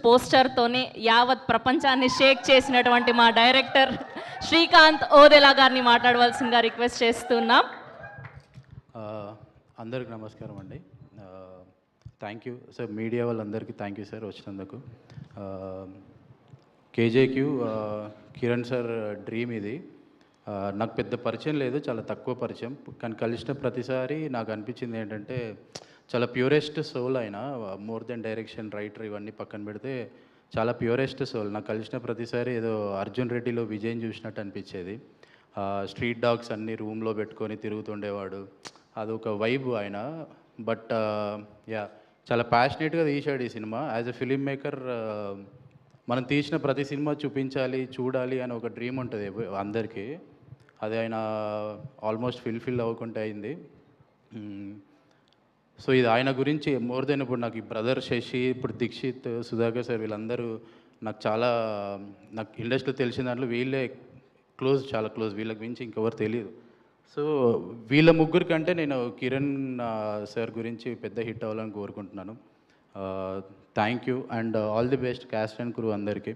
పోస్టర్తోనే యావత్ ప్రపంచాన్ని షేక్ చేసినటువంటి మా డైరెక్టర్ శ్రీకాంత్ ఓదెలా గారిని మాట్లాడవలసిందిగా రిక్వెస్ట్ చేస్తున్నాం. అందరికి నమస్కారం అండి. థ్యాంక్ యూ సార్, మీడియా వాళ్ళందరికీ థ్యాంక్ యూ సార్ వచ్చినందుకు. కేజేక్యూ కిరణ్ సార్ డ్రీమ్ ఇది. నాకు పెద్ద పరిచయం లేదు, చాలా తక్కువ పరిచయం, కానీ కలిసిన ప్రతిసారి నాకు అనిపించింది ఏంటంటే చాలా ప్యూరెస్ట్ సోల్ ఆయన. మోర్ దెన్ డైరెక్షన్, రైటర్ ఇవన్నీ పక్కన పెడితే చాలా ప్యూరెస్ట్ సోల్. నాకు కలిసిన ప్రతిసారి ఏదో అర్జున్ రెడ్డిలో విజయ్ని చూసినట్టు అనిపించేది. స్ట్రీట్ డాగ్స్ అన్నీ రూమ్లో పెట్టుకొని తిరుగుతుండేవాడు, అదొక వైబ్ ఆయన. బట్ యా, చాలా ప్యాషనేట్గా తీశాడు ఈ cinema. As a film maker మనం తీసిన ప్రతి సినిమా చూపించాలి, చూడాలి అని ఒక డ్రీమ్ ఉంటుంది అందరికీ. అది ఆయన ఆల్మోస్ట్ ఫిల్ అవ్వకుండా అయింది. సో ఇది ఆయన గురించి మోర్ దెన్, ఇప్పుడు నాకు ఈ బ్రదర్ శశి, ఇప్పుడు దీక్షిత్, సుధాకర్ సార్, వీళ్ళందరూ నాకు ఇండస్ట్రీలో తెలిసిన దాంట్లో వీళ్ళే క్లోజ్, చాలా క్లోజ్. వీళ్ళకి మించి ఇంకెవరు తెలియదు. సో వీళ్ళ ముగ్గురు కంటే నేను కిరణ్ సార్ గురించి పెద్ద హిట్ అవ్వాలని కోరుకుంటున్నాను. Thank you and all the best cast and crew అందరికీ.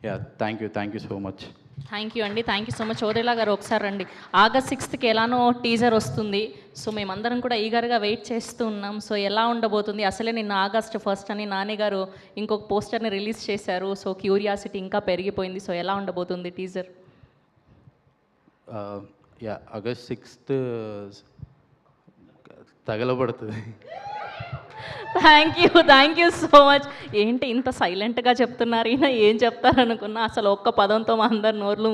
Ya, thank you so much. Thank you అండి, thank you so much. Odela గారు ఒకసారి రండి. August 6th ఎలానో టీజర్ వస్తుంది. సో మేమందరం కూడా ఈగర్గా వెయిట్ చేస్తూ ఉన్నాం. సో ఎలా ఉండబోతుంది? అసలే నిన్న August 1st అని నాని గారు ఇంకొక పోస్టర్ని రిలీజ్ చేశారు. సో క్యూరియాసిటీ ఇంకా పెరిగిపోయింది. సో ఎలా ఉండబోతుంది టీజర్? యా, August 6th తగలబడుతుంది. Thank you so much. ఏంటి ఇంత సైలెంట్గా చెప్తున్నారు? ఈయన ఏం చెప్తారనుకున్నా అసలు ఒక్క పదంతో మా అందరి నోర్లు